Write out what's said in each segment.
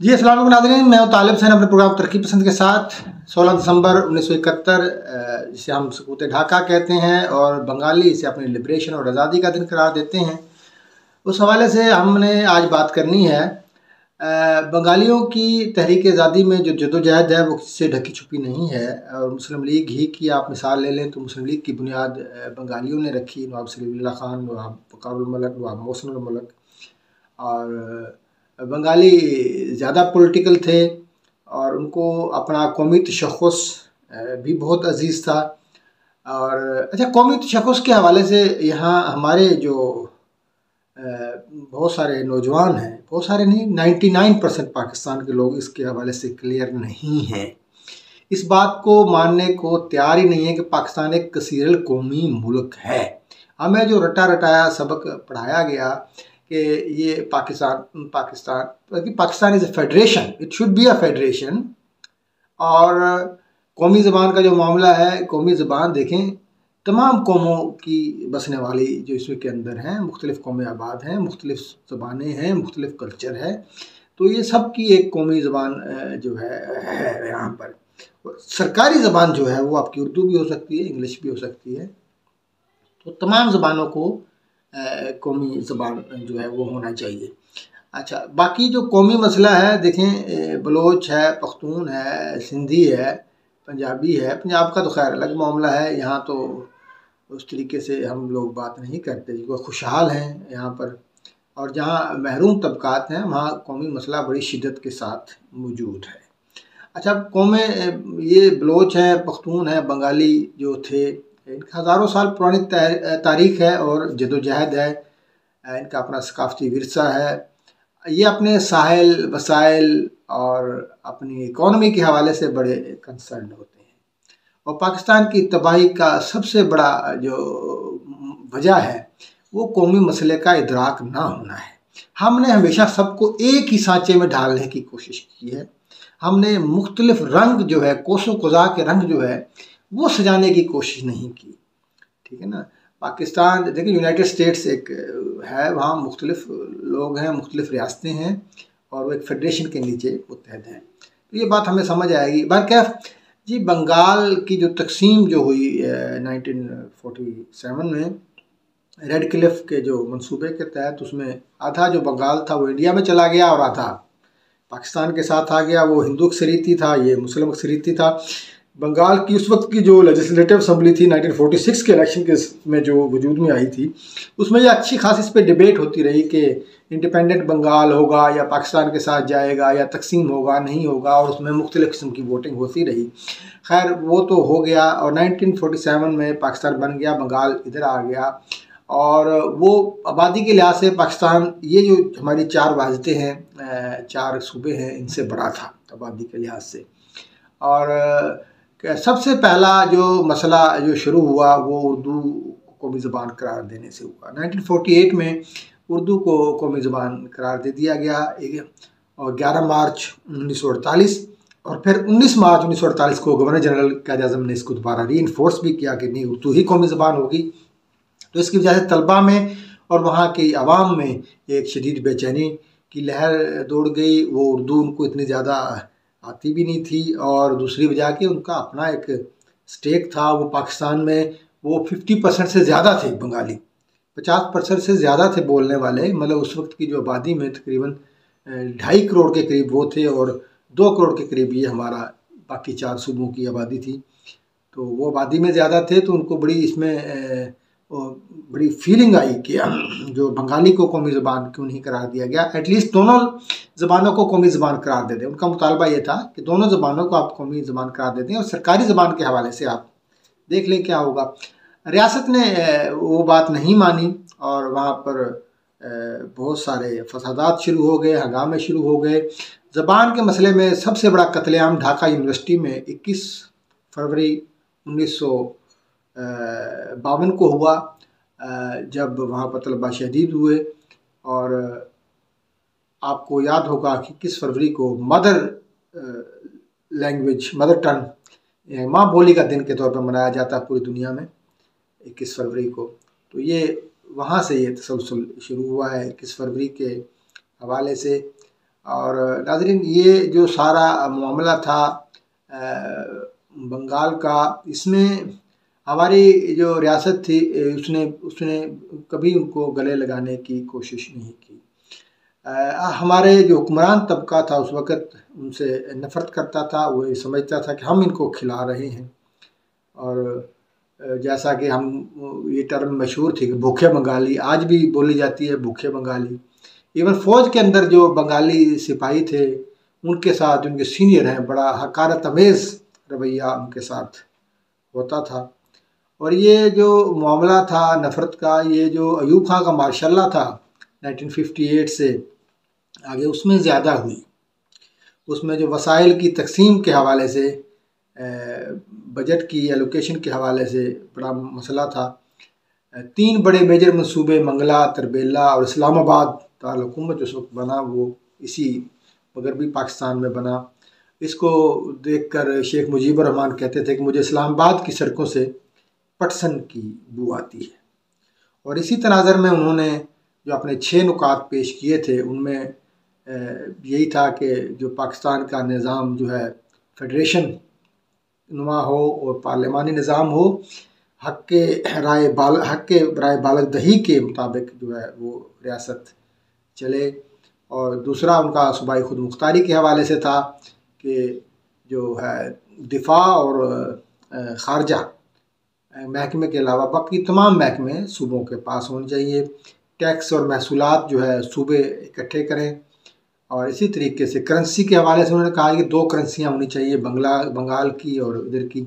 जी अस्सलाम वालेकुम नाज़रीन, मैं हूं तालिब हुसैन अपने प्रोग्राम तरक्की पसंद के साथ। 16 दिसंबर 1971 जिसे हम सकूत ढाका कहते हैं और बंगाली इसे अपनी लिबरेशन और आज़ादी का दिन करार देते हैं। उस हवाले से हमने आज बात करनी है बंगालियों की तहरीक आज़ादी में जो जदोजहद है वो किसी से ढकी छुपी नहीं है। और मुस्लिम लीग ही की आप मिसाल ले लें तो मुस्लिम लीग की बुनियाद बंगालियों ने रखी। नवाब सलीमुल्लाह खान, नवाब वक़ारुल मलक, नवाब मोहसिनुल मलक। और बंगाली ज़्यादा पॉलिटिकल थे और उनको अपना कौमी तशख़्ख़ुस भी बहुत अज़ीज़ था। और अच्छा, कौमी तशख़्ख़ुस के हवाले से यहाँ हमारे जो बहुत सारे नौजवान हैं, बहुत सारे नहीं, 99% पाकिस्तान के लोग इसके हवाले से क्लियर नहीं हैं। इस बात को मानने को तैयार ही नहीं है कि पाकिस्तान एक कसीरल कौमी मुल्क है। हमें जो रटा रटाया सबक पढ़ाया गया कि ये Pakistan Pakistan Pakistan is a federation, it should be a federation. और कौमी ज़बान का जो मामला है, कौमी ज़बान देखें, तमाम कौमों की बसने वाली जो इसमें के अंदर हैं, मुख्तलिफ़ कौमें आबाद हैं, मुख्तलिफ़ ज़बानें हैं, मुख्तलिफ़ कल्चर है, तो ये सब की एक कौमी ज़बान जो है यहाँ पर। सरकारी ज़बान जो है वो आपकी उर्दू भी हो सकती है, इंग्लिश भी हो सकती है। तो तमाम ज़बानों को कौमी ज़बान जो है वो होना चाहिए। अच्छा, बाकी जो कौमी मसला है देखें, बलोच है, पख्तून है, सिंधी है, पंजाबी है। पंजाब का तो खैर अलग मामला है, यहाँ तो उस तरीके से हम लोग बात नहीं करते, जो खुशहाल हैं यहाँ पर। और जहाँ महरूम तबकात हैं वहाँ कौमी मसला बड़ी शिद्दत के साथ मौजूद है। अच्छा, कौमें ये बलोच हैं, पख्तून हैं, बंगाली जो थे, इनका हज़ारों साल पुरानी तारीख़ है और जदोजहद है, इनका अपना सकाफ़ती विरसा है। ये अपने साहिल वसाइल और अपनी इकॉनमी के हवाले से बड़े कंसर्न होते हैं। और पाकिस्तान की तबाही का सबसे बड़ा जो वजह है वो कौमी मसले का इदराक ना होना है। हमने हमेशा सबको एक ही सांचे में ढालने की कोशिश की है। हमने मुख्तलिफ रंग जो है, कोसों कुज़ा के रंग जो है वो सजाने की कोशिश नहीं की, ठीक है ना। पाकिस्तान देखिए, यूनाइटेड स्टेट्स एक है, वहाँ मुख्तलिफ लोग हैं, मुख्तलिफ रियासतें हैं और वो एक फेडरेशन के नीचे मुत्तहद हैं, तो ये बात हमें समझ आएगी। बहरकैफ जी, बंगाल की जो तकसीम जो हुई 1947 में रेड क्लिफ के जो मंसूबे के तहत, उसमें आधा जो बंगाल था वो इंडिया में चला गया और आधा पाकिस्तान के साथ आ गया। वो हिंदू अक्सरीती था, ये मुस्लिम अक्सरीती था। बंगाल की उस वक्त की जो लेजिस्लेटिव असम्बली थी 1946 के इलेक्शन के में जो वजूद में आई थी, उसमें ये अच्छी खासी इस पर डिबेट होती रही कि इंडिपेंडेंट बंगाल होगा या पाकिस्तान के साथ जाएगा या तकसीम होगा, नहीं होगा, और उसमें मुख्तलिफ किस्म की वोटिंग होती रही। खैर वो तो हो गया और 1947 में पाकिस्तान बन गया, बंगाल इधर आ गया। और वो आबादी के लिहाज से पाकिस्तान, ये जो हमारी 4 वाजते हैं, 4 सूबे हैं, इनसे बड़ा था आबादी के लिहाज से। और सबसे पहला जो मसला जो शुरू हुआ वो उर्दू को कौमी ज़बान करार देने से हुआ। 1948 में उर्दू को कौमी ज़बान करार दे दिया गया और 11 मार्च 1948 और फिर 19 मार्च 1948 को गवर्नर जनरल क़ायद आज़म ने इसको दोबारा री इन्फोर्स भी किया कि नहीं, उर्दू ही कौमी ज़बान होगी। तो इसकी वजह से तलबा में और वहाँ की आवाम में एक शदीद बेचैनी की लहर दौड़ गई। वो उर्दू उनको इतनी ज़्यादा आती भी नहीं थी और दूसरी वजह कि उनका अपना एक स्टेक था वो पाकिस्तान में। वो 50% से ज़्यादा थे बंगाली, 50% से ज़्यादा थे बोलने वाले। मतलब उस वक्त की जो आबादी में तकरीबन 2.5 करोड़ के करीब वो थे और 2 करोड़ के करीब ये हमारा बाकी 4 सूबों की आबादी थी। तो वो आबादी में ज़्यादा थे, तो उनको बड़ी इसमें बड़ी फीलिंग आई कि जो बंगाली को कौमी ज़बान क्यों नहीं करार दिया गया, एटलीस्ट दोनों ज़बानों को कौमी ज़बान करार दे दें। उनका मुतालबा ये था कि दोनों ज़बानों को आप कौमी ज़बान करार दे दें और सरकारी ज़बान के हवाले से आप देख लें क्या होगा। रियासत ने वो बात नहीं मानी और वहाँ पर बहुत सारे फसादात शुरू हो गए, हंगामे शुरू हो गए। ज़बान के मसले में सबसे बड़ा कत्लेआम ढाका यूनिवर्सिटी में 21 फरवरी 1952 को हुआ, जब वहाँ पर तलबा शहीद हुए। और आपको याद होगा कि 21 फरवरी को मदर लैंग्वेज, मदर टंग, माँ बोली का दिन के तौर पर मनाया जाता है पूरी दुनिया में 21 फरवरी को। तो ये वहाँ से ये तसलसल शुरू हुआ है 21 फरवरी के हवाले से। और नाज़रीन, ये जो सारा मामला था बंगाल का, इसमें हमारी जो रियासत थी उसने उसने कभी उनको गले लगाने की कोशिश नहीं की। हमारे जो हुक्मरान तबका था उस वक़्त उनसे नफ़रत करता था। वो ये समझता था कि हम इनको खिला रहे हैं। और जैसा कि हम ये टर्म मशहूर थी कि भूखे बंगाली, आज भी बोली जाती है भूखे बंगाली। इवन फ़ौज के अंदर जो बंगाली सिपाही थे उनके साथ, उनके सीनियर हैं, बड़ा हकारत आमेज़ रवैया उनके साथ होता था। और ये जो मामला था नफ़रत का, ये जो अयूब खां का मार्शल था 1958 से आगे, उसमें ज़्यादा हुई। उसमें जो वसाइल की तकसीम के हवाले से, बजट की एलोकेशन के हवाले से बड़ा मसला था। 3 बड़े मेजर मंसूबे, मंगला, तरबेला और इस्लामाबाद दारुल-हुकूमत जो उस वक्त बना, वो इसी मगरबी पाकिस्तान में बना। इसको देखकर शेख मुजीबुर रहमान कहते थे कि मुझे इस्लामाबाद की सड़कों से पटसन की बू आती है। और इसी तनाज़र में उन्होंने जो अपने 6 नुकात पेश किए थे, उनमें यही था कि जो पाकिस्तान का निज़ाम जो है फेडरेशन नुमा हो और पार्लिमानी निज़ाम हो, हक़ के राय बालगदही के मुताबिक जो है वो रियासत चले। और दूसरा उनका सूबाई खुद मुख्तारी के हवाले से था कि जो है दिफा और ख़ारजा महकमे के अलावा बाकी तमाम महकमे सूबों के पास होने चाहिए। टैक्स और महसूलात जो है सूबे इकट्ठे करें। और इसी तरीके से करेंसी के हवाले से उन्होंने कहा कि 2 करेंसियाँ होनी चाहिए, बंगाल की और इधर की।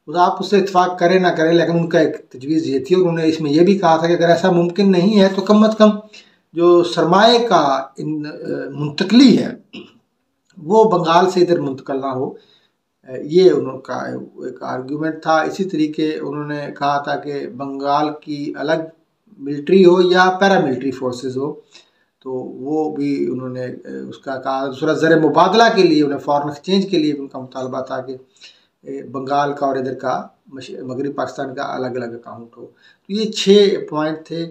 तो आप उससे इत्तेफाक करें ना करें, लेकिन उनका एक तजवीज़ ये थी। और उन्होंने इसमें यह भी कहा था कि अगर ऐसा मुमकिन नहीं है तो कम अज़ कम जो सरमाए का मुंतकली है वो बंगाल से इधर मुंतकल ना हो। ये उनका एक आर्ग्यूमेंट था। इसी तरीके उन्होंने कहा था कि बंगाल की अलग मिलिट्री हो या पैरामिलिट्री फोर्सेस हो, तो वो भी उन्होंने उसका कहा। दूसरा ज़र मुबादला के लिए, उन्हें फॉरेन एक्सचेंज के लिए उनका मुतालबा था कि बंगाल का और इधर का मगरबी पाकिस्तान का अलग अलग अकाउंट हो। तो ये 6 पॉइंट थे।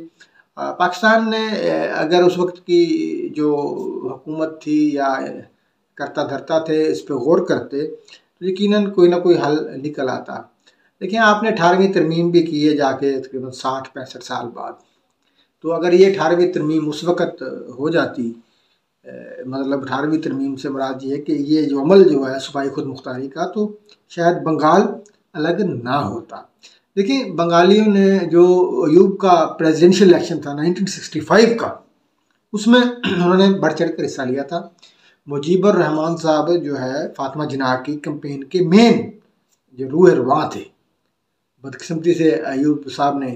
पाकिस्तान ने अगर उस वक्त की जो हुकूमत थी या करता धरता थे इस पर गौर करते तो यकीनन कोई ना कोई हल निकल आता। देखिए, आपने 18वीं तरमीम भी की है जाके तकरीबन 60-65 साल बाद। तो अगर ये 18वीं तरमीम उस वक़्त हो जाती, मतलब 18वीं तरमीम से मुराद ये है कि ये जो अमल जो है सूबाई खुद मुख्तारी का, तो शायद बंगाल अलग ना होता। देखिए, बंगालियों ने जो अयूब का प्रेसिडेंशियल इलेक्शन था 1965 का, उसमें उन्होंने बढ़ चढ़ कर हिस्सा लिया था। मुजीबुर रहमान साहब जो है फातिमा जिन्नाह की कैंपेन के मेन जो रूह रवां थे। बदकिस्मती से अयूब साहब ने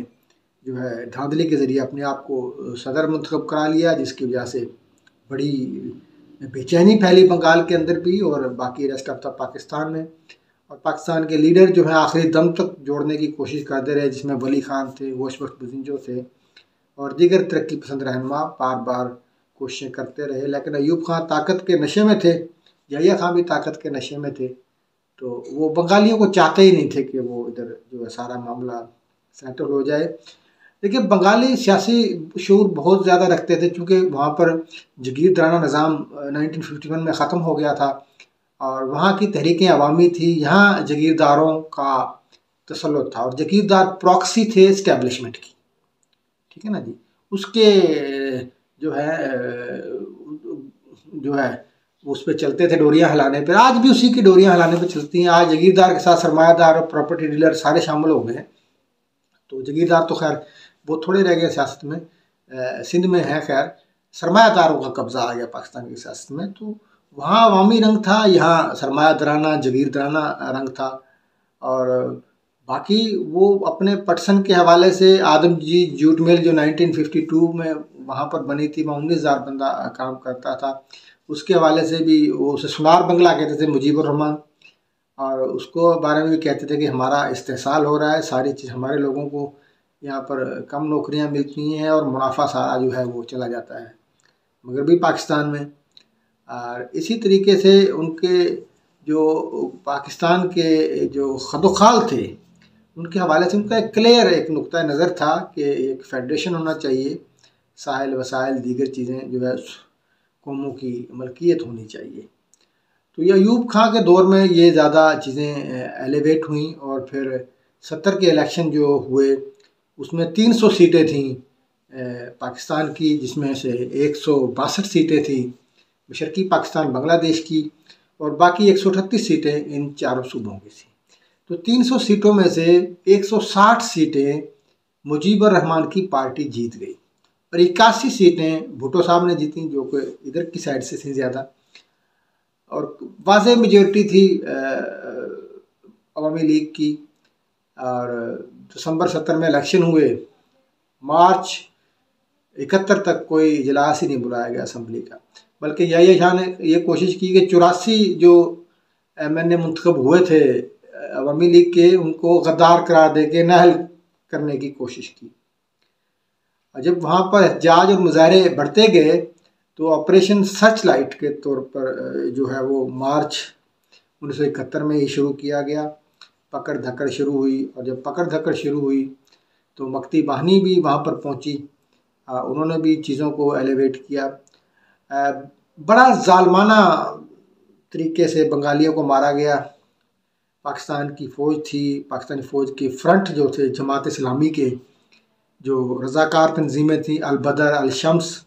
जो है धांधली के ज़रिए अपने आप को सदर मुंतखब करा लिया, जिसकी वजह से बड़ी बेचैनी फैली बंगाल के अंदर भी और बाकी रेस्ट ऑफ द पाकिस्तान में। और पाकिस्तान के लीडर जो है आखिरी दम तक जोड़ने की कोशिश करते रहे, जिसमें वली खान थे, गोश बख्श बुज़िंजो थे और दीगर तरक्की पसंद रहनुमा बार बार कोशिशें करते रहे। लेकिन अयूब खान ताकत के नशे में थे, याहिया खान भी ताकत के नशे में थे। तो वो बंगालियों को चाहते ही नहीं थे कि वो इधर जो है सारा मामला सेटल हो जाए। देखिए, बंगाली सियासी शऊर बहुत ज़्यादा रखते थे, चूँकि वहाँ पर जागीरदाराना निज़ाम 1951 में ख़त्म हो गया था और वहाँ की तहरीकें अवामी थी। यहाँ जागीरदारों का तसल्लुत था और जागीरदार प्रॉक्सी थे इस्टेब्लिशमेंट की, ठीक है ना जी। उसके जो है उस पर चलते थे डोरियां हिलाने पर। आज भी उसी की डोरियां हिलाने पर चलती हैं। आज जागीरदार के साथ सरमायादार और प्रॉपर्टी डीलर सारे शामिल हो गए हैं। तो जागीरदार तो खैर वो थोड़े रह गए सियासत में, सिंध में है खैर सरमायादारों का कब्जा आ गया पाकिस्तान की सियासत में। तो वहाँ अवामी रंग था, यहाँ सरमायादाराना जागीरदाराना रंग था। और बाकी वो अपने पटसन के हवाले से आदमजी जूट मिल जो 1952 में वहाँ पर बनी थी, वहाँ 19,000 बंदा काम करता था। उसके हवाले से भी वो उसे सुनार बंगला कहते थे मुजीबुर रहमान, और उसको बारे में भी कहते थे कि हमारा इस्तेसाल हो रहा है, सारी चीज़ हमारे लोगों को यहाँ पर कम नौकरियाँ मिलती हैं और मुनाफा सारा जो है वो चला जाता है मगरबी पाकिस्तान में। और इसी तरीके से उनके जो पाकिस्तान के जो खदोखाल थे उनके हवाले से उनका एक क्लियर एक नुक्ता नज़र था कि एक फेडरेशन होना चाहिए, साहिल वसाइल दीगर चीज़ें जो है कौमों की मलकियत होनी चाहिए। तो ये अयूब खां के दौर में ये ज़्यादा चीज़ें एलिवेट हुई और फिर 70 के इलेक्शन जो हुए उसमें 300 सीटें थीं पाकिस्तान की, जिसमें से 162 सीटें थी मशरकी पाकिस्तान बांग्लादेश की और बाकी 138 सीटें इन चारों सूबों की थी। तो 300 सीटों में से 160 सीटें मुजीबर रहमान की पार्टी जीत गई और 81 सीटें भुट्टो साहब ने जीती, जो कि इधर की साइड से थी ज़्यादा, और वाज़ेह मेजॉरिटी थी अवामी लीग की। और दिसंबर 70 में इलेक्शन हुए, मार्च 71 तक कोई इजलास ही नहीं बुलाया गया असम्बली का, बल्कि याहिया शाह ने ये कोशिश की कि 84 जो MNA मुंतखब हुए थे अवामी लीग के, उनको गद्दार करार दे के नाअहल करने की कोशिश की। और जब वहाँ पर एहतजाज और मुजाहरे बढ़ते गए तो ऑपरेशन सर्च लाइट के तौर पर जो है वो मार्च 1971 में ही शुरू किया गया। पकड़ धकड़ शुरू हुई और जब पकड़ धकड़ शुरू हुई तो मक्ती बाहनी भी वहाँ पर पहुँची, उन्होंने भी चीज़ों को एलिवेट किया। बड़ा जालमाना तरीके से बंगालियों को मारा गया। पाकिस्तान की फ़ौज थी, पाकिस्तानी फ़ौज के फ्रंट जो थे जमात इस्लामी के जो रज़ाकार तंजीमें थी, अल बदर, अल शम्स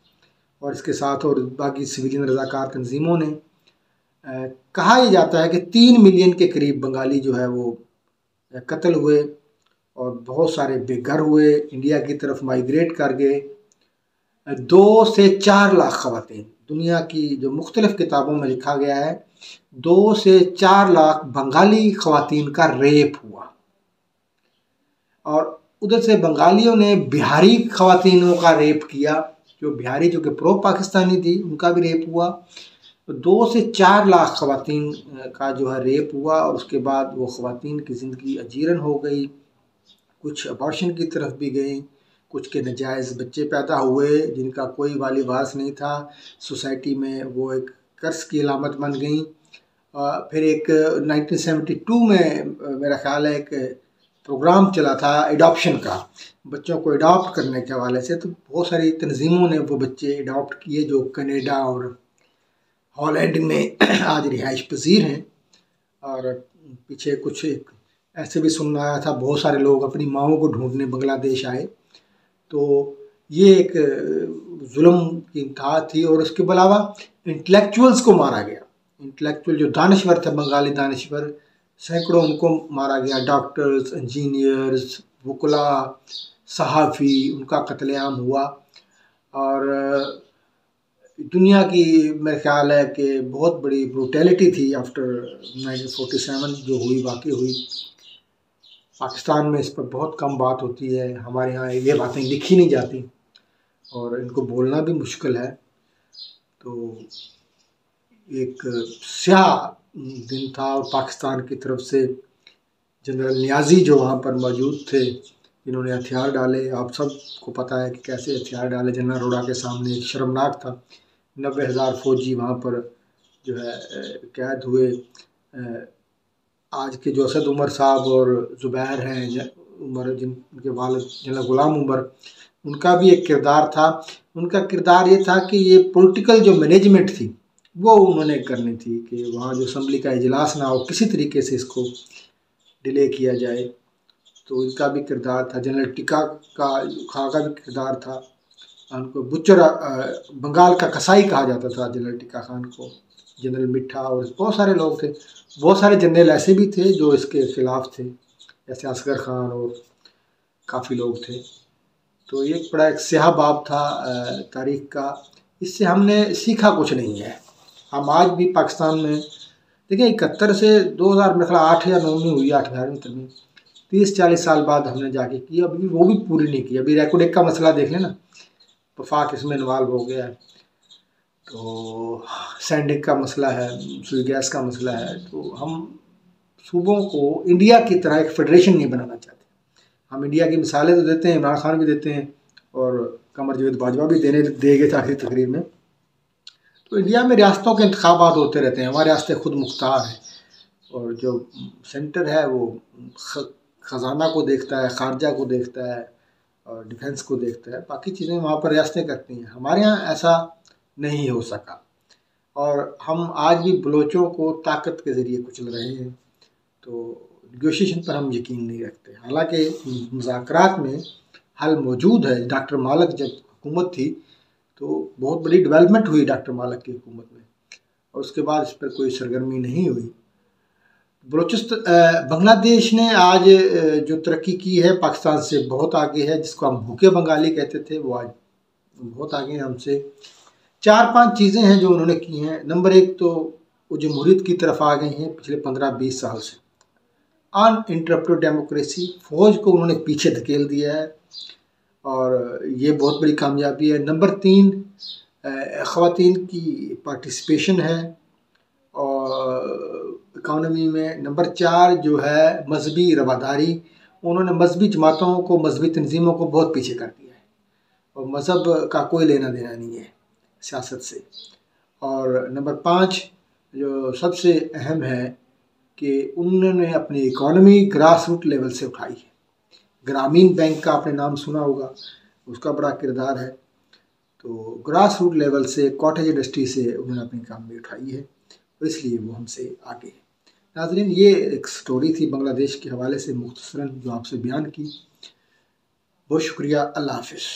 और इसके साथ और बाकी सिविलियन रज़ाकार तंजीमों ने, कहा यह जाता है कि 3 मिलियन के करीब बंगाली जो है वो कत्ल हुए और बहुत सारे बेघर हुए, इंडिया की तरफ माइग्रेट कर गए। 2 से 4 लाख ख़वातीन, दुनिया की जो मुख्तलिफ़ किताबों में लिखा गया है 2 से 4 लाख बंगाली ख़वातीन का रेप हुआ। और उधर से बंगालियों ने बिहारी ख़वातीनों का रेप किया, जो बिहारी जो कि प्रो पाकिस्तानी थी, उनका भी रेप हुआ। 2 से 4 लाख ख़वातीन का जो है रेप हुआ और उसके बाद वो ख़वातीन की ज़िंदगी अजीरन हो गई, कुछ अबॉर्शन की तरफ भी गई, कुछ के नाजायज़ बच्चे पैदा हुए जिनका कोई वाली वारिस नहीं था, सोसाइटी में वो एक कर्ज की अलामत बन गई। फिर एक 1972 में मेरा ख्याल है एक प्रोग्राम चला था एडॉप्शन का, बच्चों को एडॉप्ट करने के हवाले से, तो बहुत सारी तंजीमों ने वो बच्चे एडॉप्ट किए जो कनाडा और हॉलैंड में आज रिहाइश पजीर हैं। और पीछे कुछ ऐसे भी सुनना आया था बहुत सारे लोग अपनी माओं को ढूंढने बांग्लादेश आए। तो ये एक जुल्म की इंतहा थी। और उसके अलावा इंटेलेक्चुअल्स को मारा गया, इंटेलेक्चुअल जो दानश्वर थे, बंगाली दानश्वर, सैकड़ों उनको मारा गया, डॉक्टर्स, इंजीनियर्स, वकला, सहाफ़ी, उनका कत्लेआम हुआ। और दुनिया की मेरे ख्याल है कि बहुत बड़ी ब्रूटैलिटी थी आफ्टर 1947 जो हुई, वाकई हुई। पाकिस्तान में इस पर बहुत कम बात होती है, हमारे यहाँ ये बातें लिखी नहीं जाती और इनको बोलना भी मुश्किल है। तो एक स्याह दिन था और पाकिस्तान की तरफ से जनरल नियाज़ी जो वहाँ पर मौजूद थे, जिन्होंने हथियार डाले, आप सबको पता है कि कैसे हथियार डाले जनरल अरोड़ा के सामने, एक शर्मनाक था। 90,000 फौजी वहाँ पर जो है कैद हुए। आज के जो असद उमर साहब और ज़ुबैर हैं उमर, जिनके वालिद जनरल गुलाम उमर, उनका भी एक किरदार था। उनका किरदार ये था कि ये पॉलिटिकल जो मैनेजमेंट थी वो उन्होंने करनी थी कि वहाँ जो असम्बली का इजलास ना हो, किसी तरीके से इसको डिले किया जाए, तो इनका भी किरदार था। जनरल टिक्का खां का भी किरदार था, उनको बुच्चर बंगाल का कसाई कहा जाता था जनरल टिक्का खान को, जनरल मिठा, और बहुत सारे लोग थे। बहुत सारे जनरल ऐसे भी थे जो इसके ख़िलाफ़ थे, जैसे असगर खान और काफ़ी लोग थे। तो ये बड़ा एक स्याह बाब था तारीख़ का। इससे हमने सीखा कुछ नहीं है। हम आज भी पाकिस्तान में देखिए 71 से 2000 में 8 या 9 में हुई, 8-11 तरमीम, 30-40 साल बाद हमने जाके की, अभी वो भी पूरी नहीं की। अभी रेकोडेक का मसला देख लें ना, वफाक इसमें इन्वॉल्व हो गया है, तो सैंडिक का मसला है, सुई गैस का मसला है। तो हम सूबों को इंडिया की तरह एक फेडरेशन नहीं बनाना चाहते। हम इंडिया की मिसालें तो देते हैं, इमरान खान भी देते हैं और कमर जावेद बाजवा भी दे गए थे आखिरी तकरीर में। तो इंडिया में रियासतों के इंतखाबात होते रहते हैं, हमारे रियासतें खुद मुख्तार हैं और जो सेंटर है वो ख़जाना को देखता है, खारजा को देखता है और डिफेंस को देखता है, बाकी चीज़ें वहाँ पर रियासतें करती हैं। हमारे यहाँ ऐसा नहीं हो सका। और हम आज भी बलोचों को ताकत के ज़रिए कुचल रहे हैं। तो नेगोशिएशन पर हम यकीन नहीं रखते। हालांकि मुज़ाकरात में हल मौजूद है। डॉक्टर मालक जब हुकूमत थी तो बहुत बड़ी डेवलपमेंट हुई डॉक्टर मालक की हुकूमत में, और उसके बाद इस पर कोई सरगर्मी नहीं हुई। बांग्लादेश ने आज जो तरक्की की है पाकिस्तान से बहुत आगे है। जिसको हम भूखे बंगाली कहते थे वो आज बहुत आगे हैं हमसे। 4-5 चीज़ें हैं जो उन्होंने की हैं। नंबर 1 तो वो जमहूरियत की तरफ आ गए हैं पिछले 15-20 साल से। अनइंटरप्टेड डेमोक्रेसी, फौज को उन्होंने पीछे धकेल दिया है और ये बहुत बड़ी कामयाबी है। नंबर 3 ख़वातीन की पार्टिसिपेशन है और इकानमी में। नंबर 4 जो है मजहबी रवादारी, उन्होंने मजहबी जमातों को, मजहबी तंजीमों को बहुत पीछे कर दिया है और मज़हब का कोई लेना देना नहीं है सियासत से। और नंबर 5 जो सबसे अहम है कि उन्होंने अपनी इकॉनमी ग्रास रूट लेवल से उठाई है। ग्रामीण बैंक का आपने नाम सुना होगा, उसका बड़ा किरदार है। तो ग्रास रूट लेवल से, कॉटेज इंडस्ट्री से उन्होंने अपनी इकॉनमी उठाई है, तो इसलिए वो हमसे आगे है। नाज़रीन, ये एक स्टोरी थी बांग्लादेश के हवाले से मुख्तसरन जो आपसे बयान की। बहुत शुक्रिया। अल्लाह हाफ़िज़।